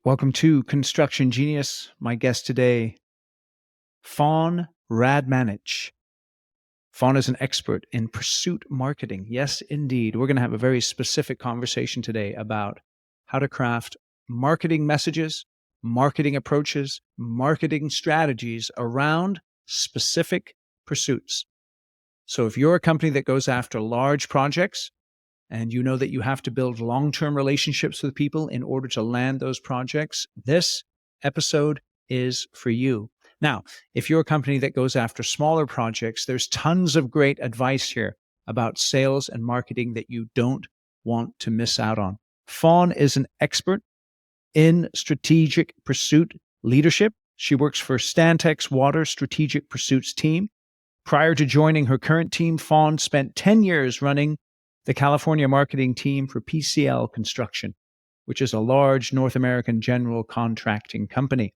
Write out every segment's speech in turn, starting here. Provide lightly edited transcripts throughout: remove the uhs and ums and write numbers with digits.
Welcome to Construction Genius. My guest today, Fawn Radmanich. Fawn is an expert in pursuit marketing. Yes, indeed. We're going to have a very specific conversation today about how to craft marketing messages, marketing approaches, marketing strategies around specific pursuits. So if you're a company that goes after large projects, and you know that you have to build long-term relationships with people in order to land those projects, this episode is for you. Now, if you're a company that goes after smaller projects, there's tons of great advice here about sales and marketing that you don't want to miss out on. Fawn is an expert in strategic pursuit leadership. She works for Stantec's Water Strategic Pursuits team. Prior to joining her current team, Fawn spent 10 years running the California marketing team for PCL Construction, which is a large North American general contracting company.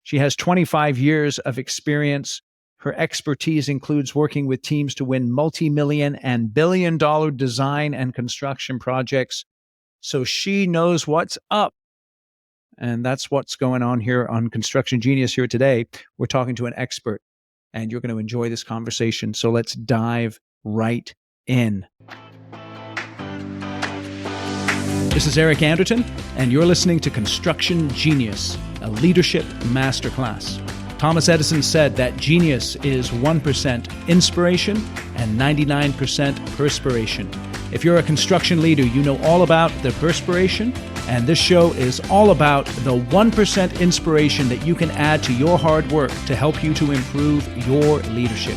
She has 25 years of experience. Her expertise includes working with teams to win multi-million and billion-dollar design and construction projects. So she knows what's up. And that's what's going on here on Construction Genius here today. We're talking to an expert, and you're going to enjoy this conversation. So let's dive right in. This is Eric Anderton, and you're listening to Construction Genius, a leadership masterclass. Thomas Edison said that genius is 1% inspiration and 99% perspiration. If you're a construction leader, you know all about the perspiration, and this show is all about the 1% inspiration that you can add to your hard work to help you to improve your leadership.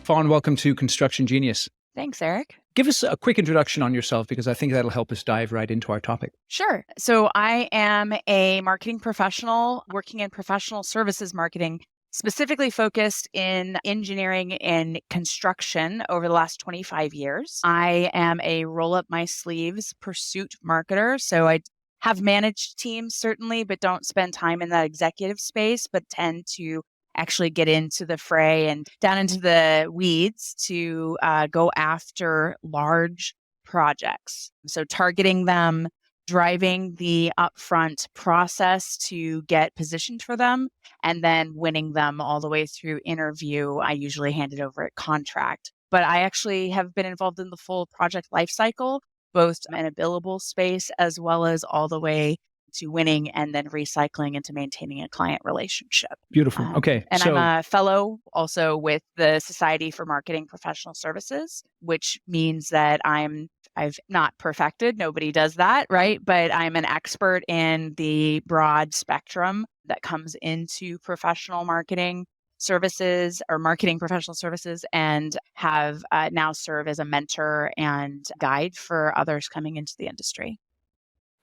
Fawn, welcome to Construction Genius. Thanks, Eric. Give us a quick introduction on yourself, because I think that'll help us dive right into our topic. Sure. So I am a marketing professional working in professional services marketing, specifically focused in engineering and construction over the last 25 years. I am a roll-up-my-sleeves pursuit marketer. So I have managed teams, certainly, but don't spend time in that executive space, but tend to actually get into the fray and down into the weeds to go after large projects. So targeting them, driving the upfront process to get positioned for them, and then winning them all the way through interview. I usually hand it over at contract. But I actually have been involved in the full project lifecycle, both in a billable space as well as all the way to winning and then recycling into maintaining a client relationship. Beautiful. Okay. And I'm a fellow also with the Society for Marketing Professional Services, which means that I've not perfected. Nobody does that, right? But I'm an expert in the broad spectrum that comes into professional marketing services or marketing professional services, and have now serve as a mentor and guide for others coming into the industry.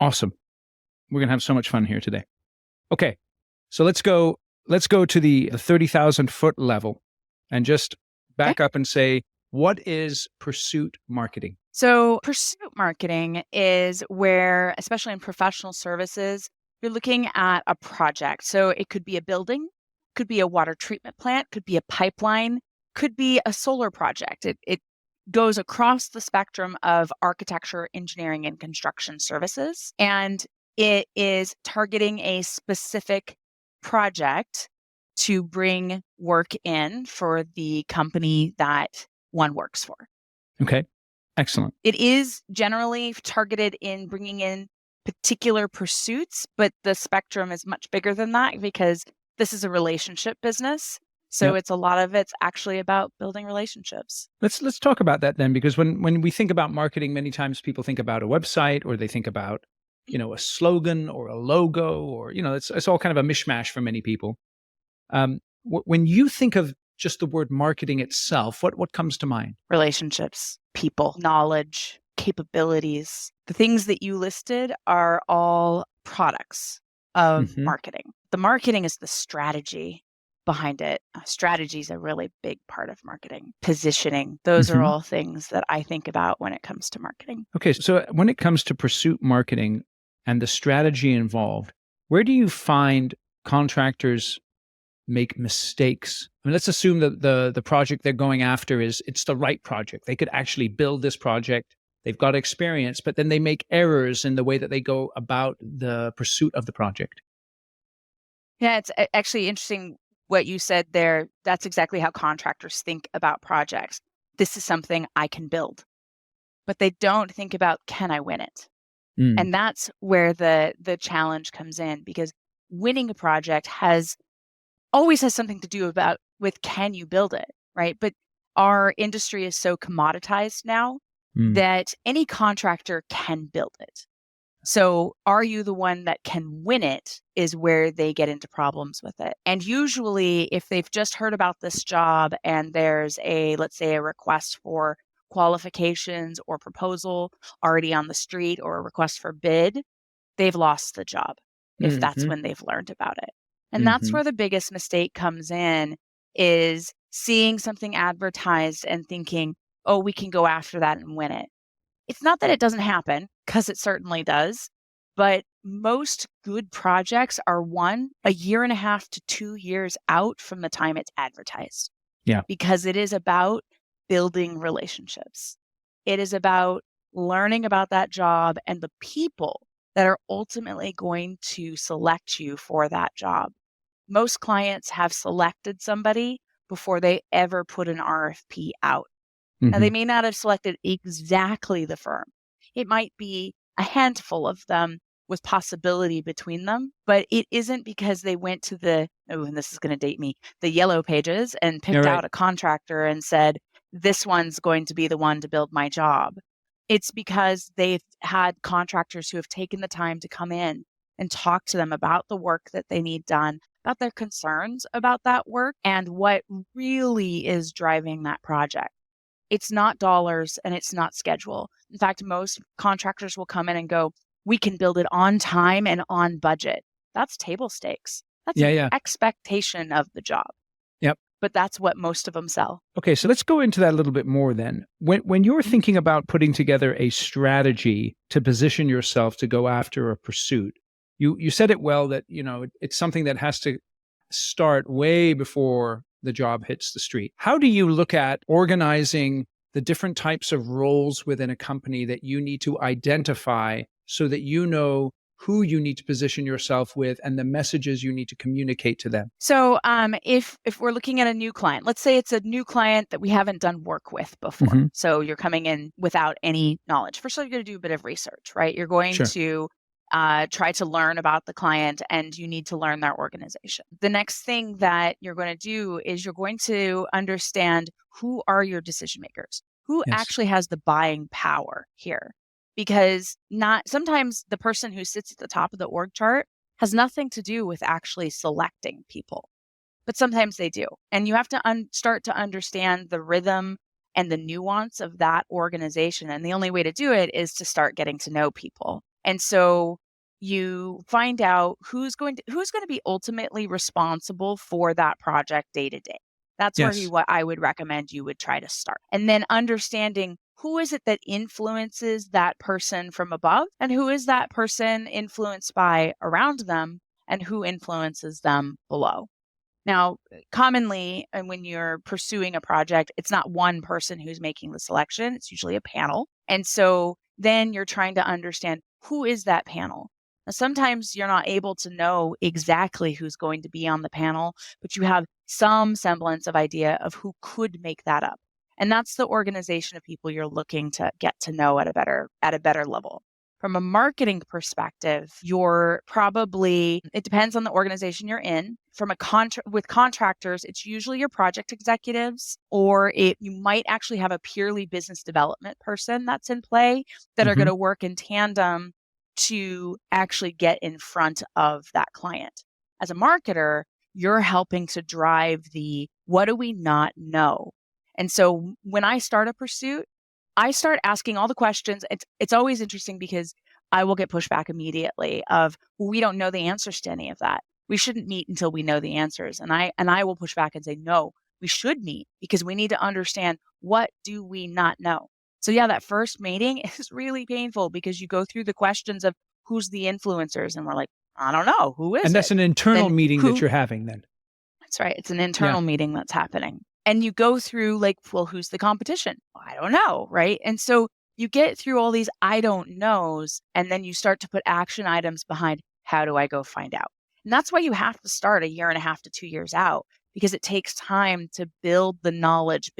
Awesome. We're going to have so much fun here today. Okay, so let's go to the 30,000 foot level and just back up and say, what is pursuit marketing? So pursuit marketing is where, especially in professional services, you're looking at a project. So it could be a building, could be a water treatment plant, could be a pipeline, could be a solar project. It goes across the spectrum of architecture, engineering, and construction services. And it is targeting a specific project to bring work in for the company that one works for. Okay, excellent. It is generally targeted in bringing in particular pursuits, but the spectrum is much bigger than that because this is a relationship business. So it's a lot of it's actually about building relationships. Let's talk about that then, because when we think about marketing, many times people think about a website, or they think about a slogan or a logo, or, it's all kind of a mishmash for many people. When you think of just the word marketing itself, what comes to mind? Relationships, people, knowledge, capabilities. The things that you listed are all products of marketing. The marketing is the strategy behind it. Strategy is a really big part of marketing. Positioning, those are all things that I think about when it comes to marketing. Okay, so when it comes to pursuit marketing and the strategy involved, where do you find contractors make mistakes? I mean, let's assume that the project they're going after it's the right project. They could actually build this project. they've got experience, but then they make errors in the way that they go about the pursuit of the project. Yeah, it's actually interesting what you said there. That's exactly how contractors think about projects. This is something I can build, but they don't think about, can I win it? Mm, And that's where the challenge comes in, because winning a project always has something to do with, can you build it, right? But our industry is so commoditized now mm, that any contractor can build it. So are you the one that can win it is where they get into problems with it. And usually if they've just heard about this job and there's let's say a request for qualifications or proposal already on the street, or a request for bid, they've lost the job if that's mm-hmm, when they've learned about it. And that's mm-hmm. where the biggest mistake comes in, is seeing something advertised and thinking, oh, we can go after that and win it. It's not that it doesn't happen, because it certainly does, but most good projects are a year and a half to 2 years out from the time it's advertised, Yeah. because it is about building relationships. It is about learning about that job and the people that are ultimately going to select you for that job. Most clients have selected somebody before they ever put an RFP out. Now, Mm-hmm. they may not have selected exactly the firm. It might be a handful of them with possibility between them, but it isn't because they went to and this is going to date me, the yellow pages, and All picked right. out a contractor and said, this one's going to be the one to build my job. It's because they've had contractors who have taken the time to come in and talk to them about the work that they need done, about their concerns about that work, and what really is driving that project. It's not dollars and it's not schedule. In fact, most contractors will come in and go, we can build it on time and on budget. That's table stakes. That's Yeah, an yeah. expectation of the job. Yep. But that's what most of them sell. Okay, so let's go into that a little bit more then. When you're Mhm. thinking about putting together a strategy to position yourself to go after a pursuit, you said it well that, it's something that has to start way before the job hits the street. How do you look at organizing the different types of roles within a company that you need to identify so that you know who you need to position yourself with and the messages you need to communicate to them? So if we're looking at a new client, let's say it's a new client that we haven't done work with before. Hmm. So you're coming in without any knowledge. First of all, you're going to do a bit of research, right? You're going Sure. to try to learn about the client, and you need to learn their organization. The next thing that you're going to do is you're going to understand, who are your decision makers? Who Yes. actually has the buying power here? Because not sometimes the person who sits at the top of the org chart has nothing to do with actually selecting people, but sometimes they do. And you have to start to understand the rhythm and the nuance of that organization. And the only way to do it is to start getting to know people. And so you find out who's going to be ultimately responsible for that project day to day. That's where Yes. what I would recommend you would try to start. And then understanding, who is it that influences that person from above, and who is that person influenced by around them, and who influences them below. Now, commonly, and when you're pursuing a project, it's not one person who's making the selection, it's usually a panel. And so then you're trying to understand, who is that panel. Now, sometimes you're not able to know exactly who's going to be on the panel, but you have some semblance of idea of who could make that up. And that's the organization of people you're looking to get to know at a better level. From a marketing perspective, it depends on the organization you're in. From with contractors, it's usually your project executives, or you might actually have a purely business development person that's in play, that are going Hmm. to work in tandem to actually get in front of that client. As a marketer, you're helping to drive what do we not know? And so when I start a pursuit, I start asking all the questions. It's always interesting, because I will get pushback immediately of, well, we don't know the answers to any of that. We shouldn't meet until we know the answers. And I will push back and say, no, we should meet, because we need to understand, what do we not know? So yeah, that first meeting is really painful, because you go through the questions of, who's the influencers, and we're like, I don't know, who is And it? that's an internal Then meeting that who you're having then. That's right. It's an Yeah. internal meeting that's happening. And you go through, like, well, who's the competition? I don't know. Right. And so you get through all these I don't knows, and then you start to put action items behind how do I go find out? And that's why you have to start a year and a half to 2 years out, because it takes time to build the knowledge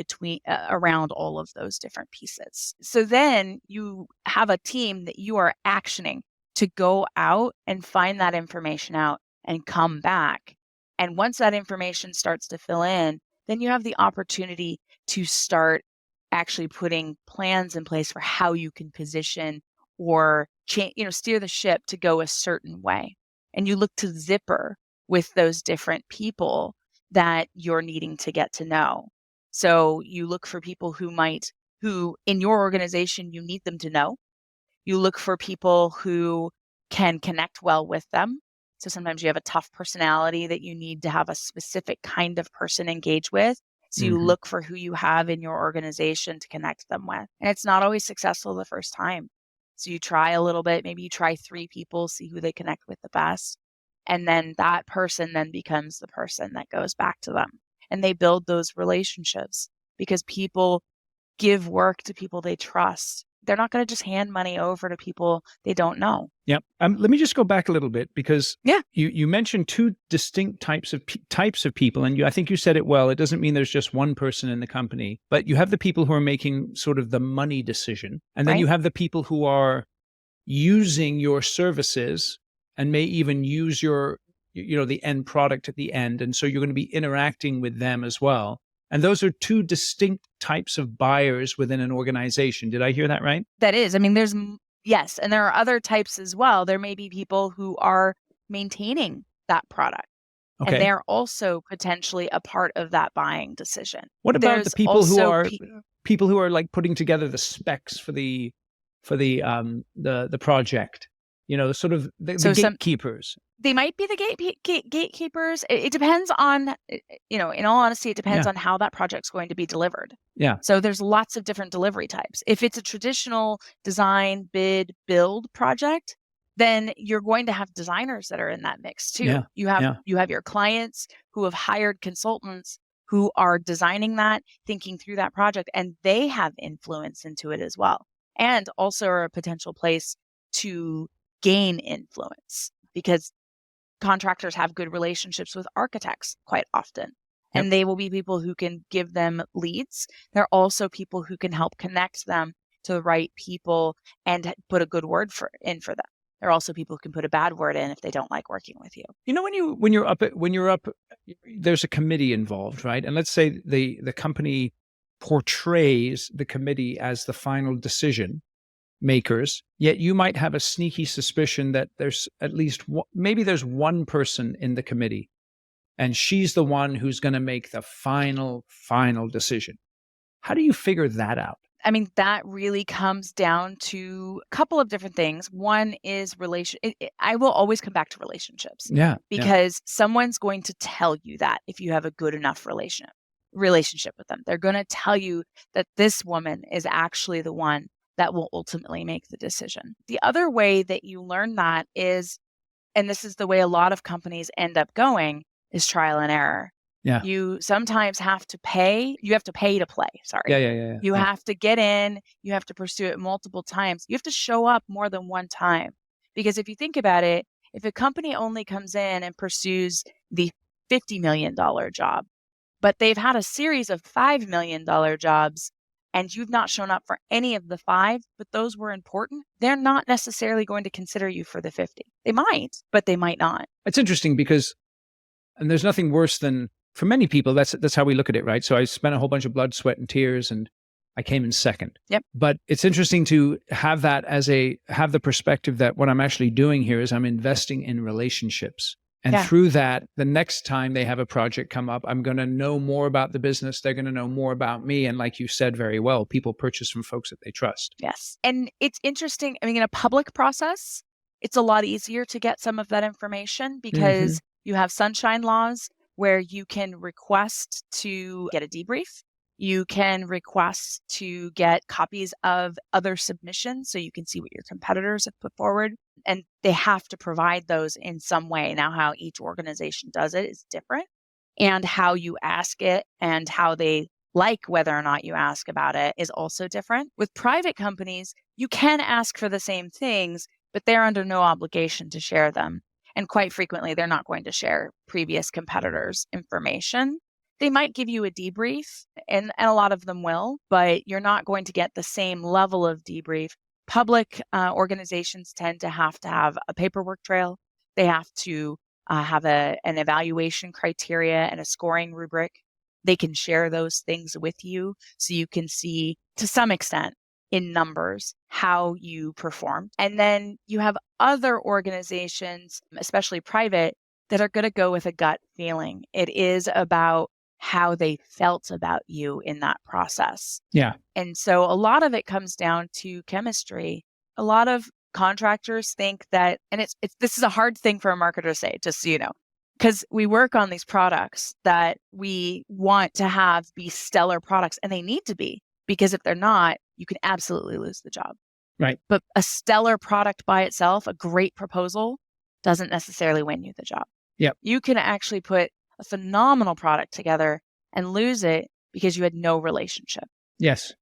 around all of those different pieces. So then you have a team that you are actioning to go out and find that information out and come back. And once that information starts to fill in, then you have the opportunity to start actually putting plans in place for how you can position or steer the ship to go a certain way. And you look to zipper with those different people that you're needing to get to know. So you look for people who in your organization, you need them to know. You look for people who can connect well with them. So sometimes you have a tough personality that you need to have a specific kind of person engage with. So you look for who you have in your organization to connect them with. And it's not always successful the first time. So you try a little bit, maybe you try 3 people, see who they connect with the best. And then that person then becomes the person that goes back to them. And they build those relationships because people give work to people they trust. They're not going to just hand money over to people they don't know. Yep. Let me just go back a little bit because you mentioned 2 distinct types of people, and I think you said it well. It doesn't mean there's just one person in the company, but you have the people who are making sort of the money decision, and then you have the people who are using your services and may even use your, the end product at the end, and so you're going to be interacting with them as well. And those are 2 distinct types of buyers within an organization. Did I hear that right? That is. I mean, yes. And there are other types as well. There may be people who are maintaining that product. Okay. And they're also potentially a part of that buying decision. What about the people who are like putting together the specs for the project? Sort of the gatekeepers. They might be the gatekeepers. It depends on, in all honesty, it depends on how that project's going to be delivered. Yeah. So there's lots of different delivery types. If it's a traditional design, bid, build project, then you're going to have designers that are in that mix too. Yeah. You have your clients who have hired consultants who are designing that, thinking through that project, and they have influence into it as well. And also are a potential place to gain influence because contractors have good relationships with architects quite often. Yep. And they will be people who can give them leads. They're also people who can help connect them to the right people and put a good word in for them. There are also people who can put a bad word in if they don't like working with you. When you're up, there's a committee involved, right? And let's say the company portrays the committee as the final decision makers, yet you might have a sneaky suspicion that there's at least maybe there's one person in the committee and she's the one who's going to make the final decision. How do you figure that out? I mean, that really comes down to a couple of different things. One is I will always come back to relationships. Yeah. Because someone's going to tell you that if you have a good enough relationship with them. They're going to tell you that this woman is actually the one that will ultimately make the decision. The other way that you learn that is, and this is the way a lot of companies end up going, is trial and error. Yeah. You sometimes have to pay. You have to pay to play. Sorry. Yeah. You have to get in. You have to pursue it multiple times. You have to show up more than one time. Because if you think about it, if a company only comes in and pursues the $50 million job, but they've had a series of $5 million jobs, and you've not shown up for any of the 5, but those were important, they're not necessarily going to consider you for the 50. They might, but they might not. It's interesting because, and there's nothing worse than, for many people, that's how we look at it, right? So I spent a whole bunch of blood, sweat, and tears, and I came in second. Yep. But it's interesting to have that have the perspective that what I'm actually doing here is I'm investing in relationships. And through that, the next time they have a project come up, I'm going to know more about the business. They're going to know more about me. And like you said very well, people purchase from folks that they trust. Yes. And it's interesting. I mean, in a public process, it's a lot easier to get some of that information because you have sunshine laws where you can request to get a debrief. You can request to get copies of other submissions so you can see what your competitors have put forward. And they have to provide those in some way. Now, how each organization does it is different. And how you ask it and how they like whether or not you ask about it, is also different. With private companies, you can ask for the same things, but they're under no obligation to share them. And quite frequently, they're not going to share previous competitors' information. They might give you a debrief, and a lot of them will, but you're not going to get the same level of debrief. Public organizations tend to have a paperwork trail. They have to have an evaluation criteria and a scoring rubric. They can share those things with you so you can see, to some extent, in numbers, how you performed. And then you have other organizations, especially private, that are going to go with a gut feeling. It is about how they felt about you in that process. Yeah. And so a lot of it comes down to chemistry. A lot of contractors think that, and this is a hard thing for a marketer to say, just so you know, because we work on these products that we want to be stellar products, and they need to be, because if they're not, you can absolutely lose the job. Right. But a stellar product by itself, a great proposal, doesn't necessarily win you the job. Yep. You can actually put a phenomenal product together and lose it because you had no relationship. Yes.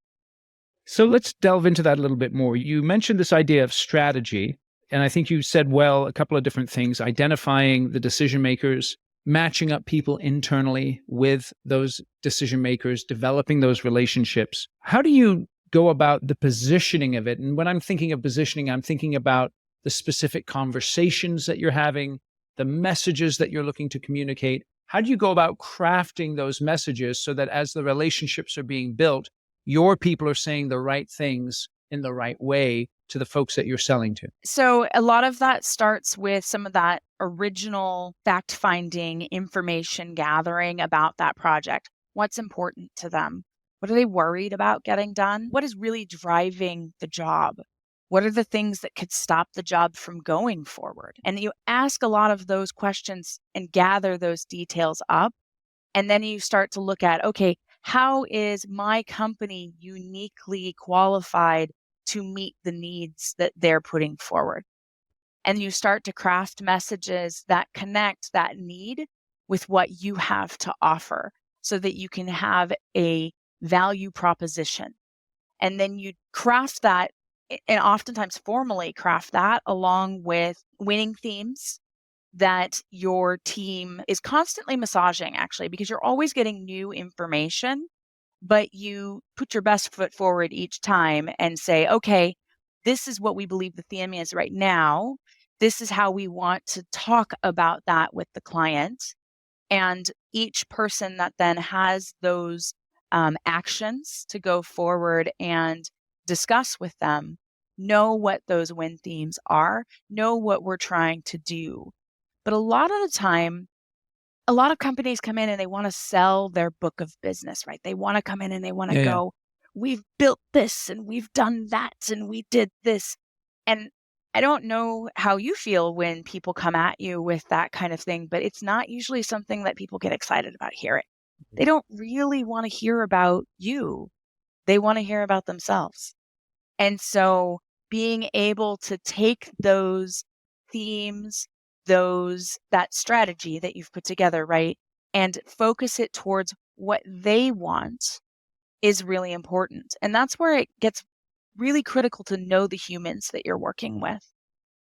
So let's delve into that a little bit more. You mentioned this idea of strategy, and I think you said, well, a couple of different things: identifying the decision makers, matching up people internally with those decision makers, developing those relationships. How do you go about the positioning of it? And when I'm thinking of positioning, I'm thinking about the specific conversations that you're having, the messages that you're looking to communicate. How do you go about crafting those messages so that as the relationships are being built, your people are saying the right things in the right way to the folks that you're selling to? So a lot of that starts with some of that original fact-finding, information gathering about that project. What's important to them? What are they worried about getting done? What is really driving the job? What are the things that could stop the job from going forward? And you ask a lot of those questions and gather those details up. And then you start to look at, okay, how is my company uniquely qualified to meet the needs that they're putting forward? And you start to craft messages that connect that need with what you have to offer so that you can have a value proposition. And then you craft that, and oftentimes formally craft that, along with winning themes that your team is constantly massaging, actually, because you're always getting new information, but you put your best foot forward each time and say, okay, this is what we believe the theme is right now. This is how we want to talk about that with the client. And each person that then has those actions to go forward and discuss with them, know what those win themes are, know what we're trying to do. But a lot of the time, a lot of companies come in and they want to sell their book of business, right? They want to come in and they want to go, we've built this and we've done that and we did this. And I don't know how you feel when people come at you with that kind of thing, but it's not usually something that people get excited about hearing. They don't really want to hear about you. They want to hear about themselves. And so being able to take those themes, that strategy that you've put together, right, and focus it towards what they want is really important. And that's where it gets really critical to know the humans that you're working with.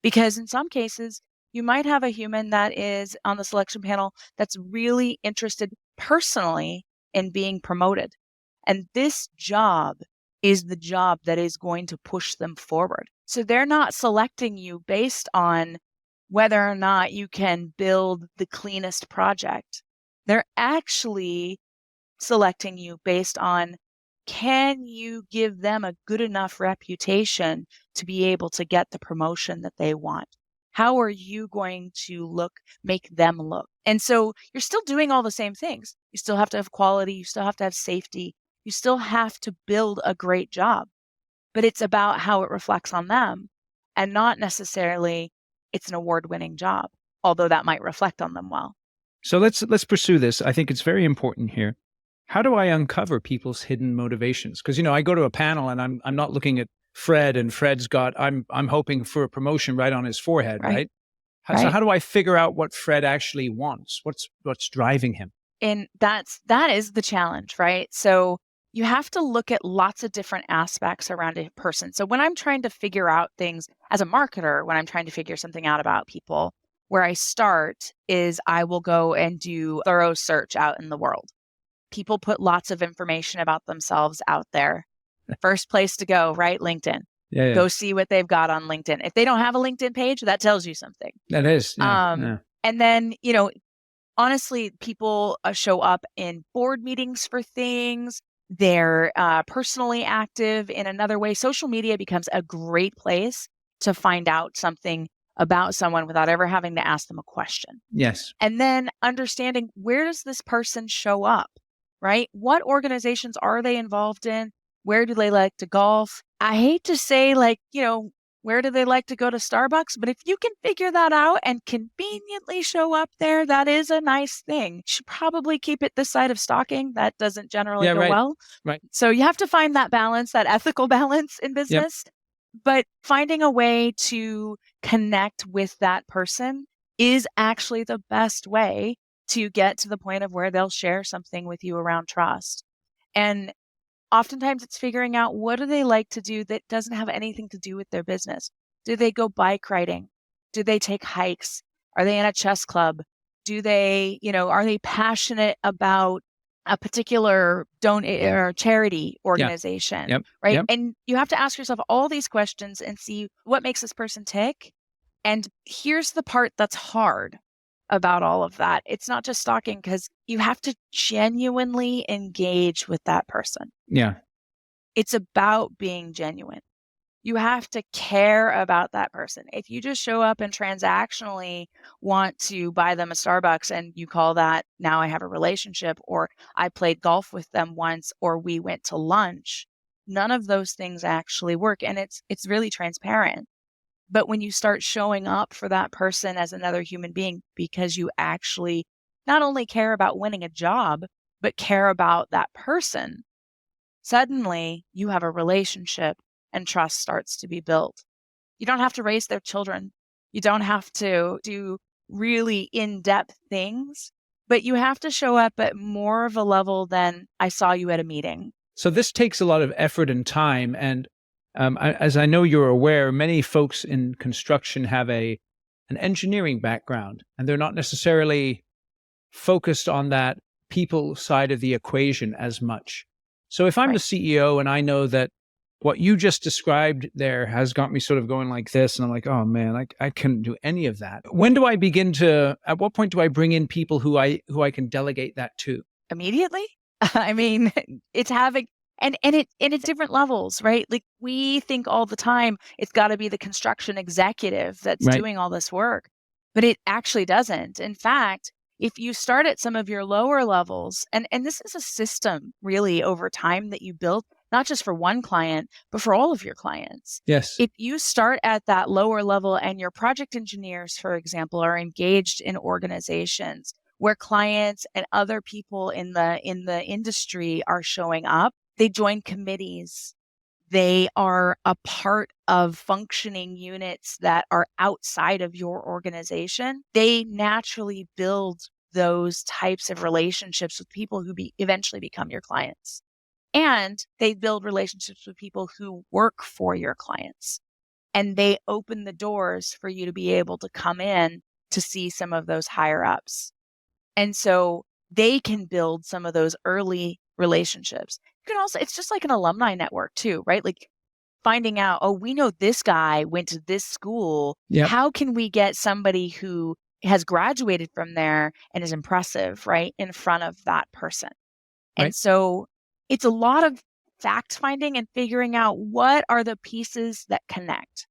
Because in some cases, you might have a human that is on the selection panel that's really interested personally in being promoted. And this job is the job that is going to push them forward. So they're not selecting you based on whether or not you can build the cleanest project. They're actually selecting you based on, can you give them a good enough reputation to be able to get the promotion that they want? How are you going to make them look? And so you're still doing all the same things. You still have to have quality. You still have to have safety. You still have to build a great job, but it's about how it reflects on them, and not necessarily it's an award-winning job, although that might reflect on them well. So let's pursue this. I think it's very important here. How do I uncover people's hidden motivations? Because, I go to a panel and I'm not looking at Fred, and Fred's got, I'm hoping for a promotion right on his forehead, right? So how do I figure out what Fred actually wants? What's driving him? And that is the challenge, right? So you have to look at lots of different aspects around a person. So when I'm trying to figure out things as a marketer, when I'm trying to figure something out about people, where I start is I will go and do thorough search out in the world. People put lots of information about themselves out there. First place to go, right? LinkedIn. Yeah. Go see what they've got on LinkedIn. If they don't have a LinkedIn page, that tells you something. That is. Yeah. And then, honestly, people show up in board meetings for things. They're personally active in another way. Social media becomes a great place to find out something about someone without ever having to ask them a question. Yes. And then understanding, where does this person show up, right? What organizations are they involved in? Where do they like to golf? I hate to say, where do they like to go to Starbucks? But if you can figure that out and conveniently show up there, that is a nice thing. You should probably keep it this side of stalking. That doesn't generally go well. Right. So you have to find that balance, that ethical balance in business. Yep. But finding a way to connect with that person is actually the best way to get to the point of where they'll share something with you around trust. And oftentimes it's figuring out, what do they like to do that doesn't have anything to do with their business? Do they go bike riding? Do they take hikes? Are they in a chess club? Do they, are they passionate about a particular or charity organization? Yep. Right. Yep. And you have to ask yourself all these questions and see what makes this person tick. And here's the part that's hard about all of that. It's not just stalking, because you have to genuinely engage with that person. Yeah. It's about being genuine. You have to care about that person. If you just show up and transactionally want to buy them a Starbucks and you call that, now I have a relationship, or I played golf with them once, or we went to lunch, none of those things actually work. And it's really transparent. But when you start showing up for that person as another human being, because you actually not only care about winning a job, but care about that person, suddenly you have a relationship and trust starts to be built. You don't have to raise their children. You don't have to do really in-depth things, but you have to show up at more of a level than I saw you at a meeting. So this takes a lot of effort and time. And as I know you're aware, many folks in construction have an engineering background, and they're not necessarily focused on that people side of the equation as much. So if I'm the CEO and I know that what you just described there has got me sort of going like this, and I'm like, oh man, I couldn't do any of that. When do I at what point do I bring in people who I can delegate that to? Immediately? I mean, it's having, and it's different levels, right? Like, we think all the time it's got to be the construction executive that's doing all this work, but it actually doesn't. In fact, if you start at some of your lower levels, and this is a system really over time that you build, not just for one client, but for all of your clients. Yes. If you start at that lower level and your project engineers, for example, are engaged in organizations where clients and other people in the industry are showing up, they join committees. They are a part of functioning units that are outside of your organization. They naturally build those types of relationships with people who eventually become your clients. And they build relationships with people who work for your clients. And they open the doors for you to be able to come in to see some of those higher ups. And so they can build some of those early relationships. You can also, it's just like an alumni network too, right? Like finding out, oh, we know this guy went to this school. Yep. How can we get somebody who has graduated from there and is impressive, right, in front of that person? And so it's a lot of fact finding and figuring out what are the pieces that connect,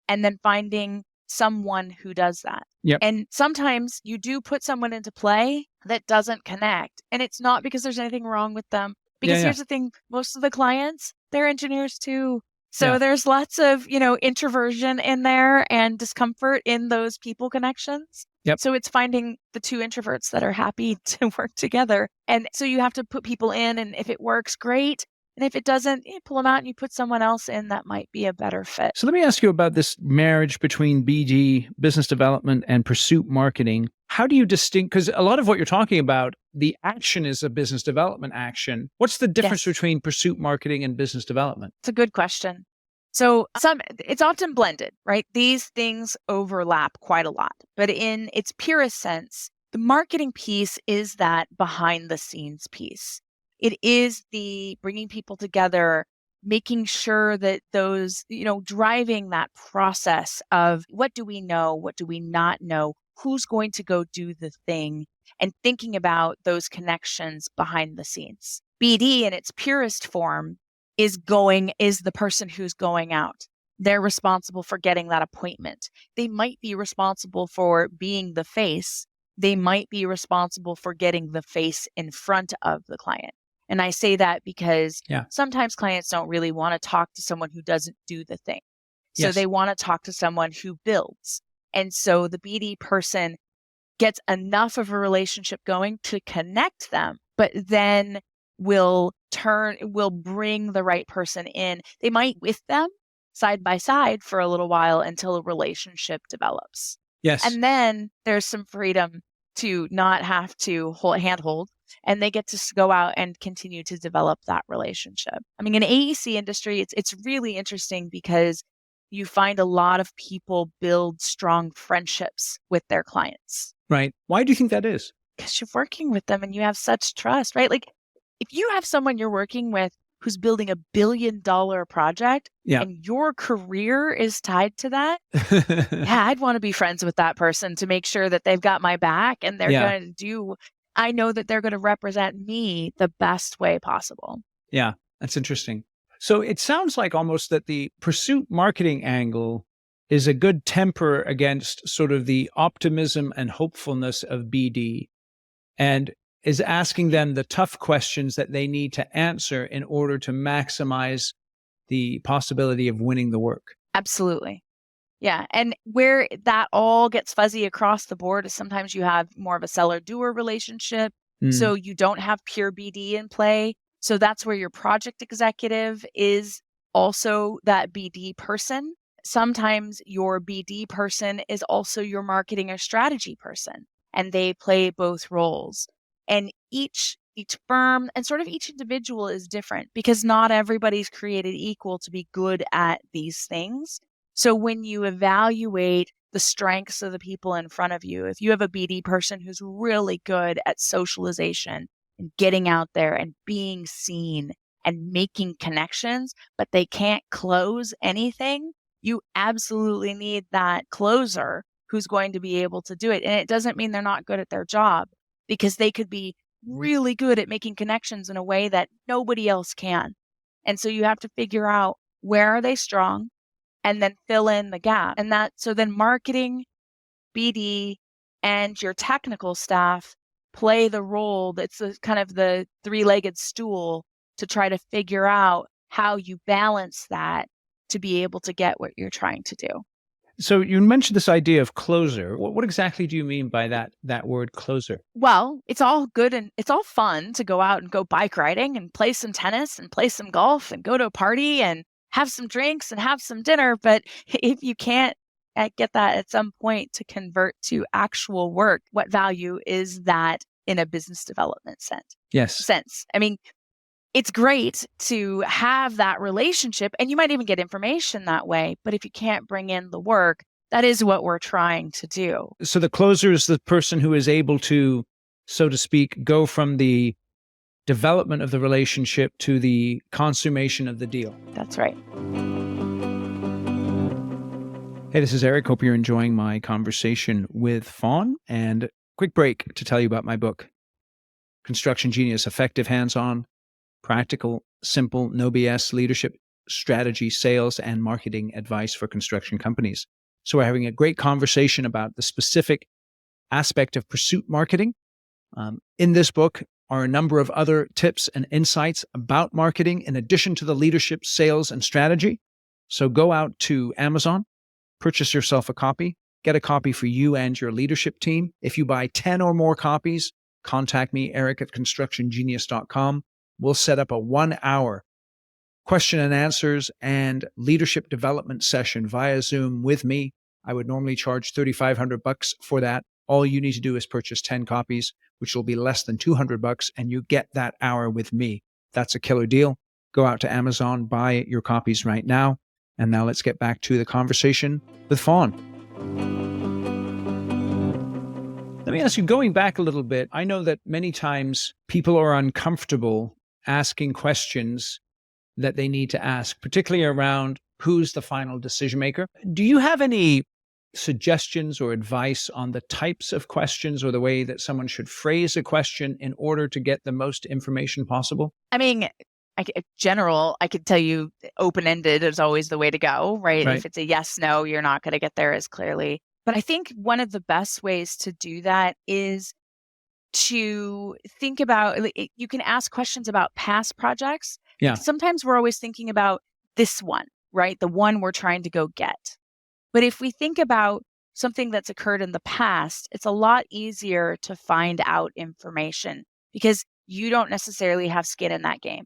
and then finding someone who does that. Yep. And sometimes you do put someone into play that doesn't connect. And it's not because there's anything wrong with them. Because here's the thing, most of the clients, they're engineers too. So there's lots of, introversion in there and discomfort in those people connections. Yep. So it's finding the two introverts that are happy to work together. And so you have to put people in, and if it works, great. And if it doesn't, you pull them out and you put someone else in that might be a better fit. So let me ask you about this marriage between BD, business development, and pursuit marketing. how do you distinct, because a lot of what you're talking about, the action is a business development action. What's the difference Yes. between pursuit marketing and business development? It's a good question. So it's often blended, right? These things overlap quite a lot, but in its purest sense, the marketing piece is that behind the scenes piece. It is the bringing people together, making sure that those, driving that process of what do we know? What do we not know? Who's going to go do the thing? And thinking about those connections behind the scenes. BD in its purest form is the person who's going out. They're responsible for getting that appointment. They might be responsible for being the face. They might be responsible for getting the face in front of the client. And I say that because sometimes clients don't really want to talk to someone who doesn't do the thing. So they want to talk to someone who builds. And so the BD person gets enough of a relationship going to connect them, but then will bring the right person in. They might with them side by side for a little while until a relationship develops. Yes. And then there's some freedom to not have to handhold, and they get to go out and continue to develop that relationship. I mean, in AEC industry, it's really interesting because you find a lot of people build strong friendships with their clients. Right. Why do you think that is? Because you're working with them and you have such trust, right? Like if you have someone you're working with who's building $1 billion project and your career is tied to that, I'd want to be friends with that person to make sure that they've got my back and they're going to I know that they're going to represent me the best way possible. Yeah, that's interesting. So it sounds like almost that the pursuit marketing angle is a good temper against sort of the optimism and hopefulness of BD, and is asking them the tough questions that they need to answer in order to maximize the possibility of winning the work. Absolutely. Yeah. And where that all gets fuzzy across the board is sometimes you have more of a seller-doer relationship. So you don't have pure BD in play. So that's where your project executive is also that BD person. Sometimes your BD person is also your marketing or strategy person, and they play both roles. And each firm and sort of each individual is different because not everybody's created equal to be good at these things. So when you evaluate the strengths of the people in front of you, if you have a BD person who's really good at socialization and getting out there and being seen and making connections, but they can't close anything, you absolutely need that closer who's going to be able to do it. And it doesn't mean they're not good at their job, because they could be really good at making connections in a way that nobody else can. And so you have to figure out where are they strong and then fill in the gap. And so then marketing, BD, and your technical staff play the role that's kind of the three-legged stool to try to figure out how you balance that to be able to get what you're trying to do. So you mentioned this idea of closer. What exactly do you mean by that word closer? Well, it's all good and it's all fun to go out and go bike riding and play some tennis and play some golf and go to a party and have some drinks and have some dinner. But if you can't get that at some point to convert to actual work, what value is that in a business development sense? Yes. I mean, it's great to have that relationship, and you might even get information that way. But if you can't bring in the work, that is what we're trying to do. So the closer is the person who is able to, so to speak, go from the development of the relationship to the consummation of the deal. That's right. Hey, this is Eric. Hope you're enjoying my conversation with Fawn. And quick break to tell you about my book, Construction Genius: Effective Hands-On, Practical, Simple, No BS Leadership Strategy, Sales, and Marketing Advice for Construction Companies. So we're having a great conversation about the specific aspect of pursuit marketing. In this book are a number of other tips and insights about marketing in addition to the leadership, sales, and strategy. So go out to Amazon, purchase yourself a copy, get a copy for you and your leadership team. If you buy 10 or more copies, contact me, eric@constructiongenius.com. We'll set up a 1-hour question and answers and leadership development session via Zoom with me. I would normally charge $3,500 for that. All you need to do is purchase 10 copies, which will be less than $200, and you get that hour with me. That's a killer deal. Go out to Amazon, buy your copies right now. And now let's get back to the conversation with Fawn. Let me ask you, going back a little bit, I know that many times people are uncomfortable asking questions that they need to ask, particularly around who's the final decision maker. Do you have any suggestions or advice on the types of questions or the way that someone should phrase a question in order to get the most information possible? I mean, general, I could tell you open-ended is always the way to go, right? Right. If it's a yes, no, you're not going to get there as clearly. But I think one of the best ways to do that is to think about, you can ask questions about past projects. Yeah. Sometimes we're always thinking about this one, right? The one we're trying to go get. But if we think about something that's occurred in the past, it's a lot easier to find out information because you don't necessarily have skin in that game.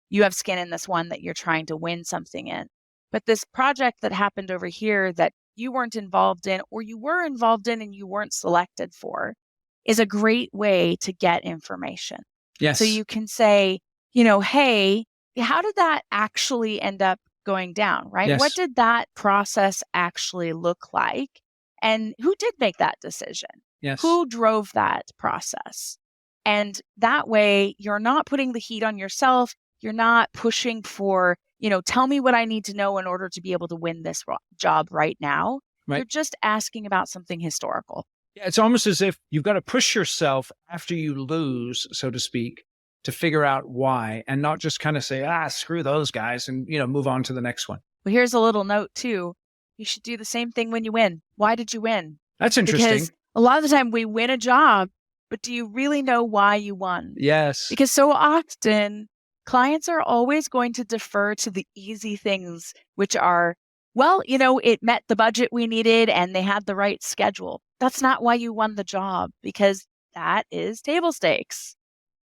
You have skin in this one that you're trying to win something in. But this project that happened over here that you weren't involved in, or you were involved in and you weren't selected for, is a great way to get information. Yes. So you can say, hey, how did that actually end up going down, right? Yes. What did that process actually look like? And who did make that decision? Yes. Who drove that process? And that way, you're not putting the heat on yourself. You're not pushing for, tell me what I need to know in order to be able to win this job right now. Right. You're just asking about something historical. Yeah, it's almost as if you've got to push yourself after you lose, so to speak, to figure out why, and not just kind of say, screw those guys and, move on to the next one. Well, here's a little note too. You should do the same thing when you win. Why did you win? That's interesting. Because a lot of the time we win a job, but do you really know why you won? Yes. Because so often clients are always going to defer to the easy things, which are, well, it met the budget we needed and they had the right schedule. That's not why you won the job, because that is table stakes.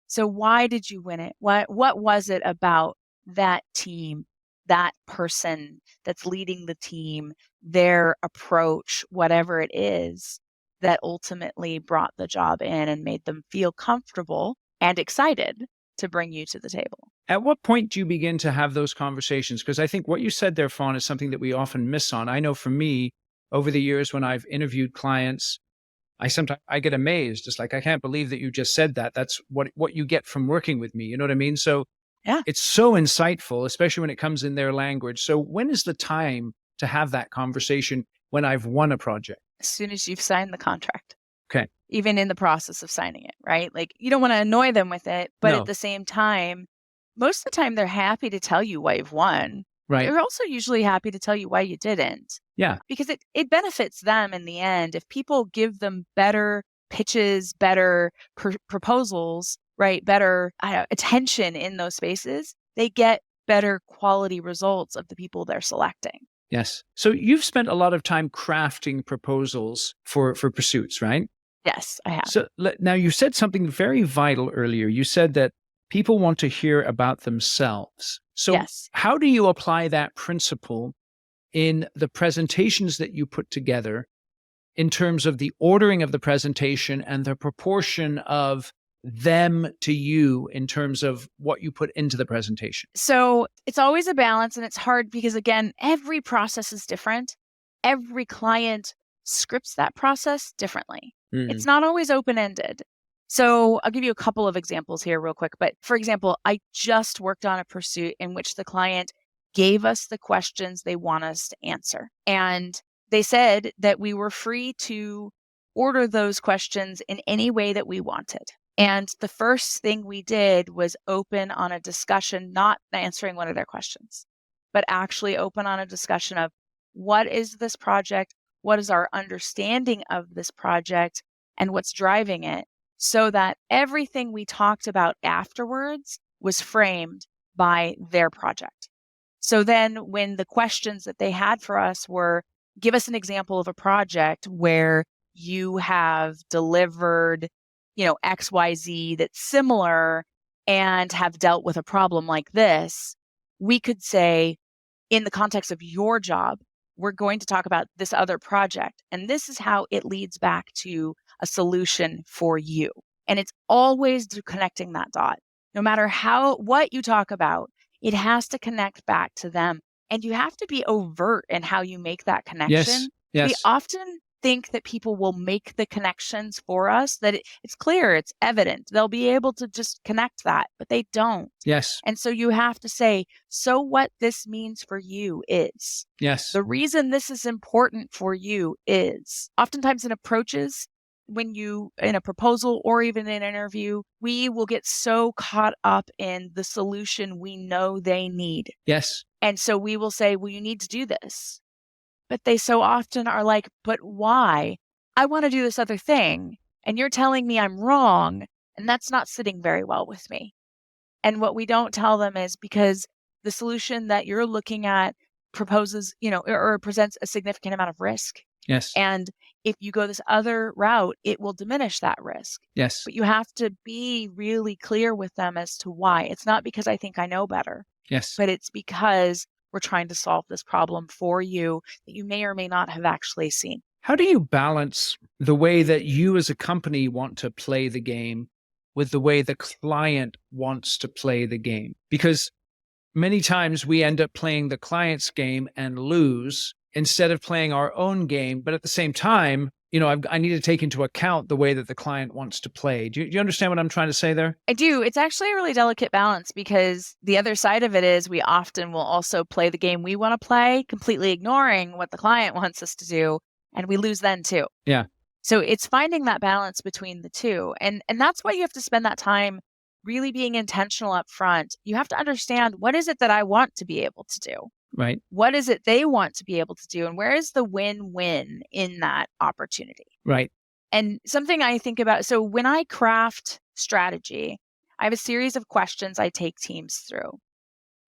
So why did you win it? What was it about that team, that person that's leading the team, their approach, whatever it is, that ultimately brought the job in and made them feel comfortable and excited to bring you to the table? At what point do you begin to have those conversations? Because I think what you said there, Fawn, is something that we often miss on. I know for me, over the years when I've interviewed clients, I get amazed. It's like, I can't believe that you just said that. That's what you get from working with me. You know what I mean? So yeah, it's so insightful, especially when it comes in their language. So when is the time to have that conversation when I've won a project? As soon as you've signed the contract. Okay. Even in the process of signing it, right? Like, you don't want to annoy them with it, but No. at the same time, most of the time they're happy to tell you why you've won. Right. They're also usually happy to tell you why you didn't. Yeah. Because it benefits them in the end. If people give them better pitches, better proposals, right? Better attention in those spaces, they get better quality results of the people they're selecting. Yes. So you've spent a lot of time crafting proposals for pursuits, right? Yes, I have. So now you said something very vital earlier. You said that people want to hear about themselves. So yes. How do you apply that principle in the presentations that you put together in terms of the ordering of the presentation and the proportion of them to you in terms of what you put into the presentation? So it's always a balance, and it's hard because, again, every process is different. Every client scripts that process differently. It's not always open-ended. So I'll give you a couple of examples here real quick. But for example, I just worked on a pursuit in which the client gave us the questions they want us to answer. And they said that we were free to order those questions in any way that we wanted. And the first thing we did was open on a discussion, not answering one of their questions, but actually open on a discussion of what is this project? What is our understanding of this project and what's driving it? So that everything we talked about afterwards was framed by their project. So then when the questions that they had for us were, give us an example of a project where you have delivered, XYZ that's similar and have dealt with a problem like this, we could say, in the context of your job, we're going to talk about this other project. And this is how it leads back to a solution for you. And it's always connecting that dot. No matter what you talk about, it has to connect back to them. And you have to be overt in how you make that connection. Yes. We often think that people will make the connections for us, that it's clear, it's evident. They'll be able to just connect that, but they don't. Yes. And so you have to say, so what this means for you is. Yes. The reason this is important for you is. Oftentimes in approaches, when you, in a proposal or even in an interview, we will get so caught up in the solution we know they need. Yes. And so we will say, well, you need to do this. But they so often are like, but why? I want to do this other thing. And you're telling me I'm wrong. And that's not sitting very well with me. And what we don't tell them is because the solution that you're looking at proposes, or presents a significant amount of risk. Yes. And if you go this other route, it will diminish that risk. Yes. But you have to be really clear with them as to why. It's not because I think I know better. Yes. But it's because we're trying to solve this problem for you that you may or may not have actually seen. How do you balance the way that you as a company want to play the game with the way the client wants to play the game? Because many times we end up playing the client's game and lose instead of playing our own game. But at the same time, I need to take into account the way that the client wants to play. Do you understand what I'm trying to say there? I do. It's actually a really delicate balance because the other side of it is we often will also play the game we want to play, completely ignoring what the client wants us to do. And we lose then too. Yeah. So it's finding that balance between the two. And that's why you have to spend that time really being intentional up front. You have to understand, what is it that I want to be able to do? Right. What is it they want to be able to do? And where is the win-win in that opportunity? Right. And something I think about, so when I craft strategy, I have a series of questions I take teams through.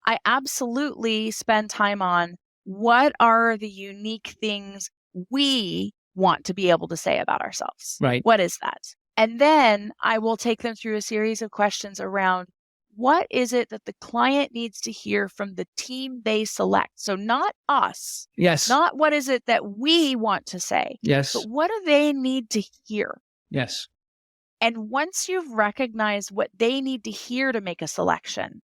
I absolutely spend time on what are the unique things we want to be able to say about ourselves. Right. What is that? And then I will take them through a series of questions around what is it that the client needs to hear from the team they select? So not us. Yes. Not what is it that we want to say. Yes. But what do they need to hear? Yes. And once you've recognized what they need to hear to make a selection,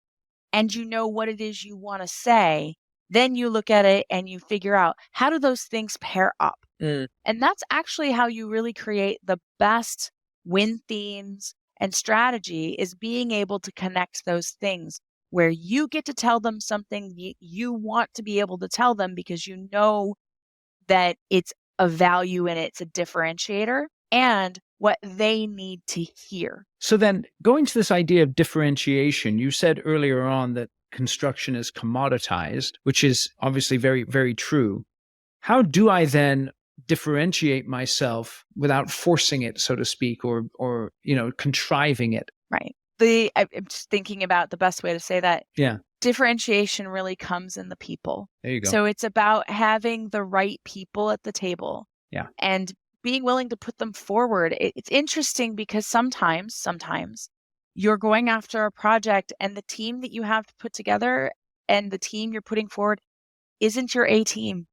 and you know what it is you want to say, then you look at it and you figure out, how do those things pair up? And that's actually how you really create the best win themes and strategy, is being able to connect those things where you get to tell them something you want to be able to tell them because you know that it's a value and it's a differentiator, and what they need to hear. So then, going to this idea of differentiation, you said earlier on that construction is commoditized, which is obviously very, very true. How do I then differentiate myself without forcing it, so to speak, or contriving it? Right. I'm just thinking about the best way to say that. Yeah. Differentiation really comes in the people. There you go. So it's about having the right people at the table. Yeah. And being willing to put them forward. It's interesting because sometimes you're going after a project and the team that you have to put together and the team you're putting forward isn't your A team.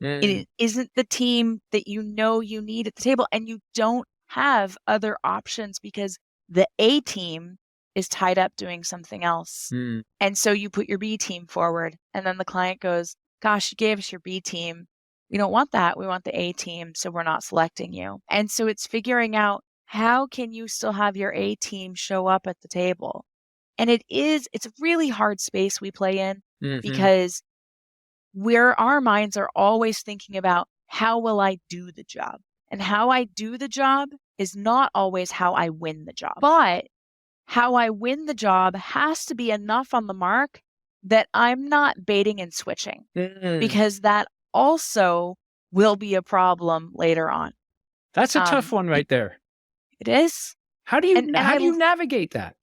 It isn't the team that you know you need at the table, and you don't have other options because the A team is tied up doing something else. And so you put your B team forward, and then the client goes, gosh, you gave us your B team. We don't want that. We want the A team, so we're not selecting you. And so it's figuring out, how can you still have your A team show up at the table? And it's a really hard space we play in because where our minds are always thinking about, how will I do the job? And how I do the job is not always how I win the job. But how I win the job has to be enough on the mark that I'm not baiting and switching, because that also will be a problem later on. That's a tough one right there. It is. How do you navigate that?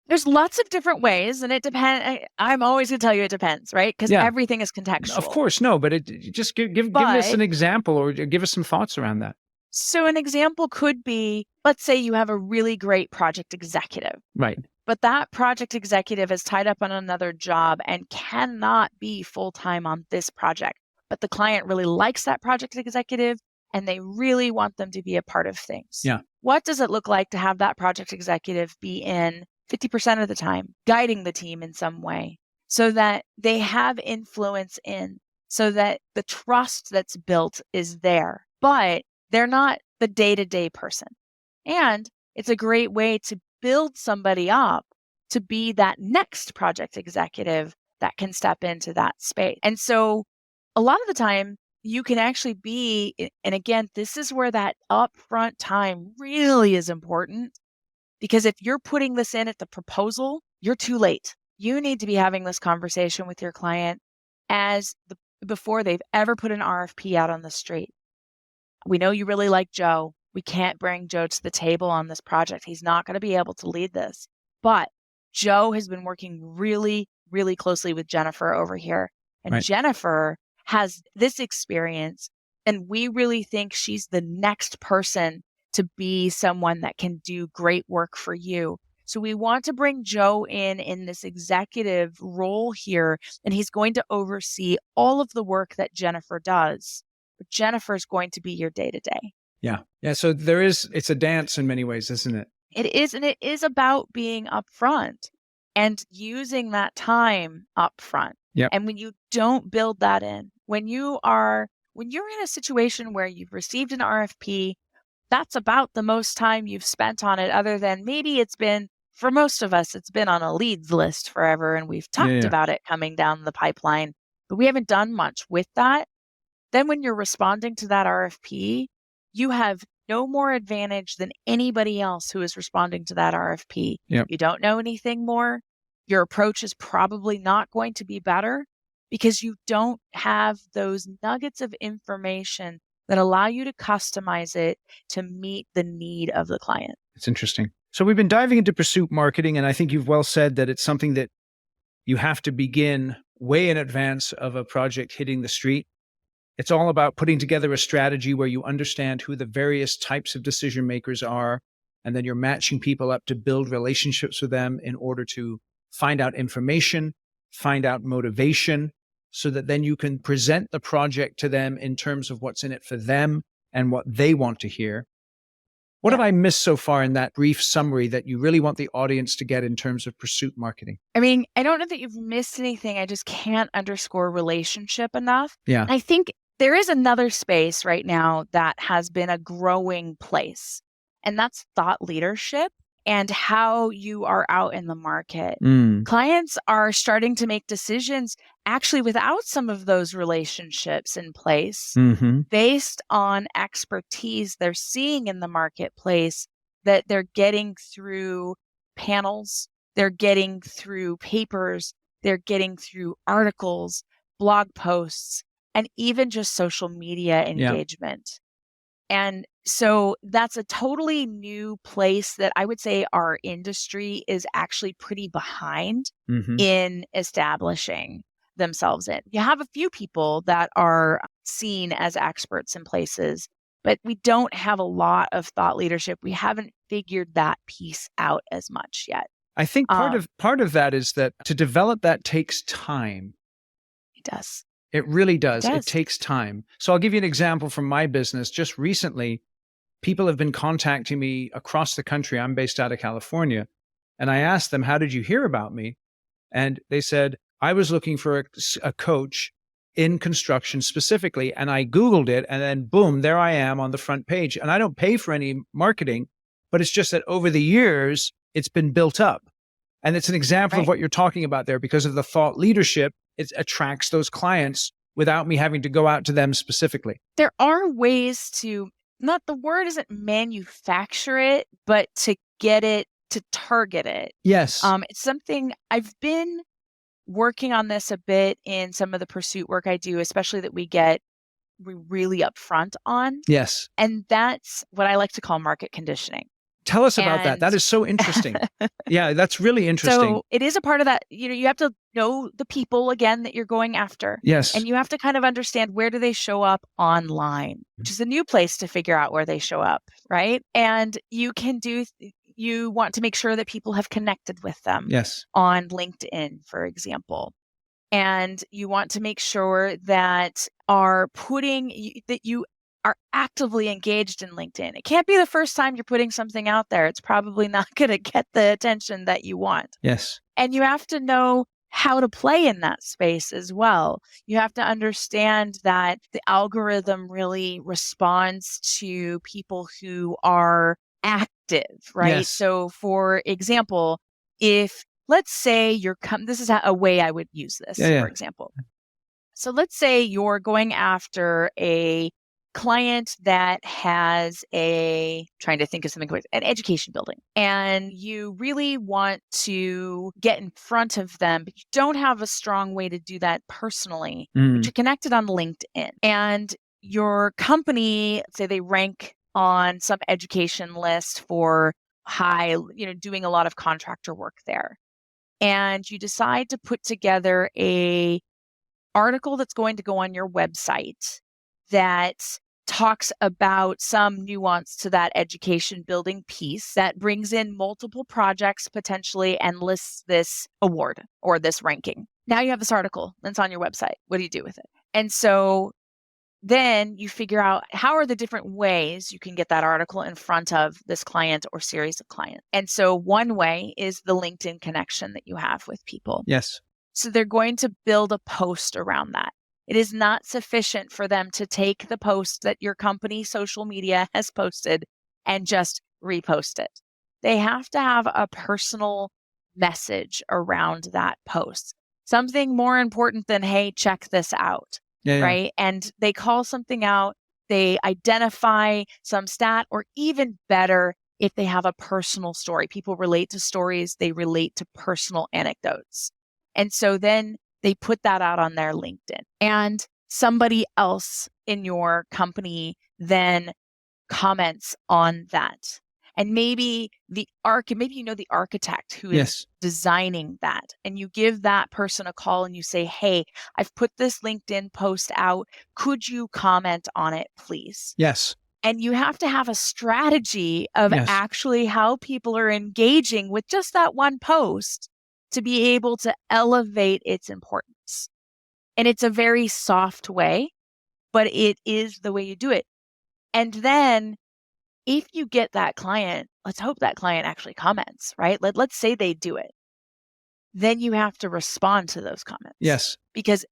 There's lots of different ways, and it depends. I'm always going to tell you it depends, right? Because everything is contextual. Of course, no, but just give us an example, or give us some thoughts around that. So an example could be, let's say you have a really great project executive. Right. But that project executive is tied up on another job and cannot be full-time on this project. but the client really likes that project executive and they really want them to be a part of things. Yeah. What does it look like to have that project executive be in 50% of the time, guiding the team in some way so that they have influence in, so that the trust that's built is there, but they're not the day-to-day person. And it's a great way to build somebody up to be that next project executive that can step into that space. And so a lot of the time you can actually be, and again, this is where that upfront time really is important, because if you're putting this in at the proposal, you're too late. You need to be having this conversation with your client before they've ever put an RFP out on the street. We know you really like Joe. We can't bring Joe to the table on this project. He's not going to be able to lead this. But Joe has been working really, really closely with Jennifer over here. And Right. Jennifer has this experience, and we really think she's the next person to be someone that can do great work for you. So we want to bring Joe in this executive role here, and he's going to oversee all of the work that Jennifer does. But Jennifer's going to be your day-to-day. Yeah. Yeah. So it's a dance in many ways, isn't it? It is, and it is about being upfront and using that time upfront. Yep. And when you don't build that in, when you're in a situation where you've received an RFP, that's about the most time you've spent on it, other than maybe for most of us, it's been on a leads list forever and we've talked about it coming down the pipeline, but we haven't done much with that. Then when you're responding to that RFP, you have no more advantage than anybody else who is responding to that RFP. Yep. You don't know anything more. Your approach is probably not going to be better because you don't have those nuggets of information that allow you to customize it to meet the need of the client. It's interesting. So we've been diving into pursuit marketing, and I think you've well said that it's something that you have to begin way in advance of a project hitting the street. It's all about putting together a strategy where you understand who the various types of decision makers are, and then you're matching people up to build relationships with them in order to find out information, find out motivation, so that then you can present the project to them in terms of what's in it for them and what they want to hear. What have I missed so far in that brief summary that you really want the audience to get in terms of pursuit marketing? I mean, I don't know that you've missed anything. I just can't underscore relationship enough. Yeah. I think there is another space right now that has been a growing place, and that's thought leadership and how you are out in the market. Clients are starting to make decisions actually without some of those relationships in place, based on expertise they're seeing in the marketplace that they're getting through panels, they're getting through papers, they're getting through articles, blog posts, and even just social media engagement. And so that's a totally new place that I would say our industry is actually pretty behind in establishing themselves in. You have a few people that are seen as experts in places, but we don't have a lot of thought leadership. We haven't figured that piece out as much yet. I think part of that is that to develop that takes time. It does. It really does. It takes time. So I'll give you an example from my business. Just recently, people have been contacting me across the country. I'm based out of California. And I asked them, how did you hear about me? And they said, I was looking for a coach in construction specifically. And I Googled it, and then boom, there I am on the front page. And I don't pay for any marketing, but it's just that over the years, it's been built up. And it's an example of what you're talking about there. Because of the thought leadership, it attracts those clients without me having to go out to them specifically. There are ways to, not the word isn't manufacture it, but to get it, to target it. Yes. It's something I've been working on this a bit in some of the pursuit work I do, especially that we really upfront on. Yes. And that's what I like to call market conditioning. Tell us about that. That is so interesting. Yeah, that's really interesting. So it is a part of that. You have to know the people, again, that you're going after. Yes. And you have to kind of understand, where do they show up online, which is a new place to figure out where they show up, right? And you want to make sure that people have connected with them. Yes. On LinkedIn, for example. And you want to make sure that you are actively engaged in LinkedIn. It can't be the first time you're putting something out there. It's probably not going to get the attention that you want. Yes. And you have to know how to play in that space as well. You have to understand that the algorithm really responds to people who are active, right? Yes. So for example, if let's say this is a way I would use this, Yeah. for example. So let's say you're going after a client that has trying to think of something quick, an education building, and you really want to get in front of them, but you don't have a strong way to do that personally, but you're connected on LinkedIn. And your company, say they rank on some education list for doing a lot of contractor work there. And you decide to put together a article that's going to go on your website that talks about some nuance to that education building piece that brings in multiple projects potentially and lists this award or this ranking. Now you have this article that's on your website. What do you do with it? And so then you figure out how are the different ways you can get that article in front of this client or series of clients. And so one way is the LinkedIn connection that you have with people. Yes. So they're going to build a post around that. It is not sufficient for them to take the post that your company social media has posted and just repost it. They have to have a personal message around that post. Something more important than, hey, check this out, right? And they call something out, they identify some stat, or even better, if they have a personal story. People relate to stories, they relate to personal anecdotes. And so then they put that out on their LinkedIn, and somebody else in your company then comments on that. And maybe maybe you know the architect who is designing that, and you give that person a call and you say, hey, I've put this LinkedIn post out. Could you comment on it, please? Yes. And you have to have a strategy of actually how people are engaging with just that one post to be able to elevate its importance. And it's a very soft way, but it is the way you do it. And then if you get that client, let's hope that client actually comments, right? Let's say they do it. Then you have to respond to those comments. Yes. Because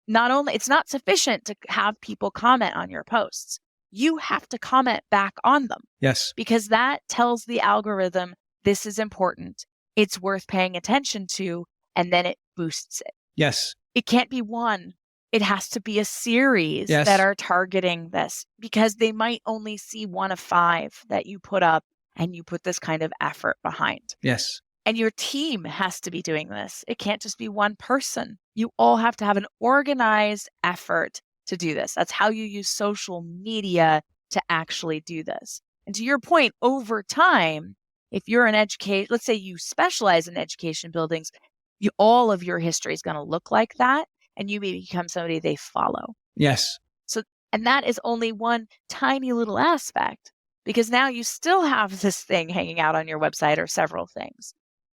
it's not sufficient to have people comment on your posts. You have to comment back on them. Yes. Because that tells the algorithm this is important. It's worth paying attention to, and then it boosts it. Yes. It can't be one. It has to be a series that are targeting this, because they might only see one of 5 that you put up and you put this kind of effort behind. Yes. And your team has to be doing this. It can't just be one person. You all have to have an organized effort to do this. That's how you use social media to actually do this. And to your point, over time, if you're an let's say you specialize in education buildings, all of your history is going to look like that, and you may become somebody they follow. Yes. And that is only one tiny little aspect, because now you still have this thing hanging out on your website, or several things.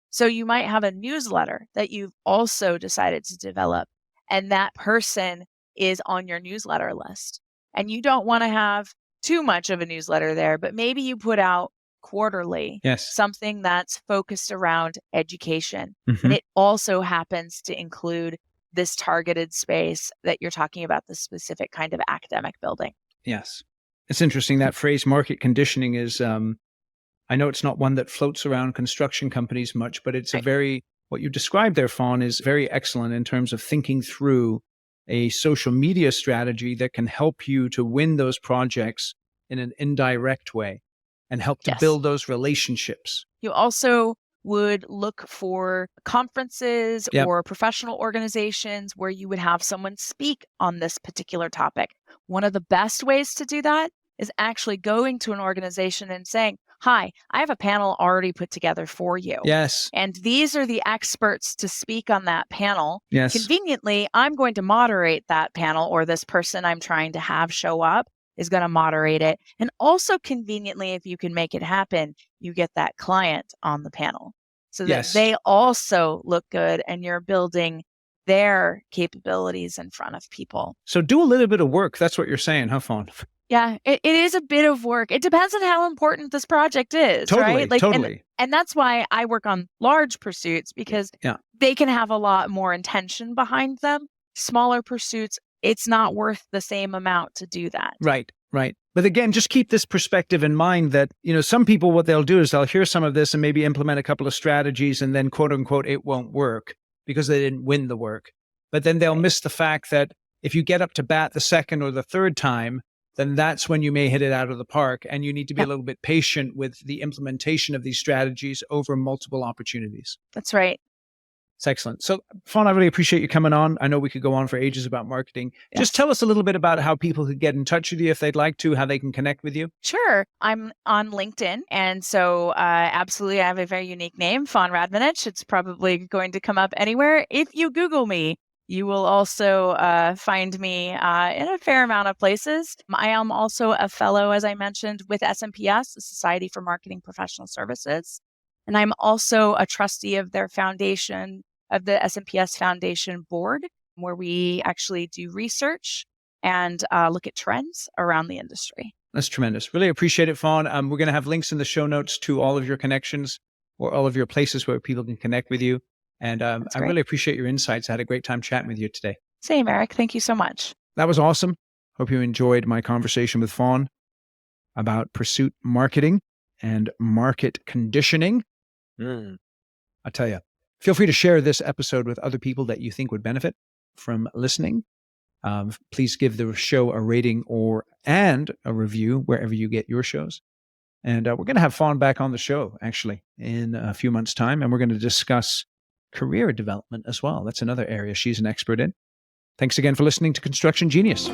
So you might have a newsletter that you've also decided to develop, and that person is on your newsletter list. And you don't want to have too much of a newsletter there, but maybe you put out quarterly something that's focused around education. And it also happens to include this targeted space that you're talking about, the specific kind of academic building. Yes. It's interesting. That phrase market conditioning is, I know it's not one that floats around construction companies much, but it's what you described there, Fawn, is very excellent in terms of thinking through a social media strategy that can help you to win those projects in an indirect way and help to build those relationships. You also would look for conferences or professional organizations where you would have someone speak on this particular topic. One of the best ways to do that is actually going to an organization and saying, hi, I have a panel already put together for you. Yes. And these are the experts to speak on that panel. Yes. Conveniently, I'm going to moderate that panel, or this person I'm trying to have show up is going to moderate it. And also conveniently, if you can make it happen, you get that client on the panel so that they also look good, and you're building their capabilities in front of people. So do a little bit of work. That's what you're saying, huh, Fawn? Yeah, it is a bit of work. It depends on how important this project is, Totally, right? totally. And that's why I work on large pursuits, because they can have a lot more intention behind them. Smaller pursuits, it's not worth the same amount to do that. Right, right. But again, just keep this perspective in mind that, some people, what they'll do is they'll hear some of this and maybe implement a couple of strategies, and then quote unquote, it won't work because they didn't win the work. But then they'll miss the fact that if you get up to bat the second or the third time, then that's when you may hit it out of the park. And you need to be a little bit patient with the implementation of these strategies over multiple opportunities. That's right. It's excellent. So, Fawn, I really appreciate you coming on. I know we could go on for ages about marketing. Yes. Just tell us a little bit about how people could get in touch with you if they'd like to, how they can connect with you. Sure. I'm on LinkedIn. And so absolutely, I have a very unique name, Fawn Radmanich. It's probably going to come up anywhere. If you Google me, you will also find me in a fair amount of places. I am also a fellow, as I mentioned, with SMPS, the Society for Marketing Professional Services. And I'm also a trustee of their foundation, of the SMPS Foundation board, where we actually do research and look at trends around the industry. That's tremendous. Really appreciate it, Fawn. We're going to have links in the show notes to all of your connections or all of your places where people can connect with you. And I really appreciate your insights. I had a great time chatting with you today. Same, Eric. Thank you so much. That was awesome. Hope you enjoyed my conversation with Fawn about pursuit marketing and market conditioning. I tell you, feel free to share this episode with other people that you think would benefit from listening. Please give the show a rating and a review wherever you get your shows. And we're going to have Fawn back on the show, actually, in a few months' time. And we're going to discuss career development as well. That's another area she's an expert in. Thanks again for listening to Construction Genius.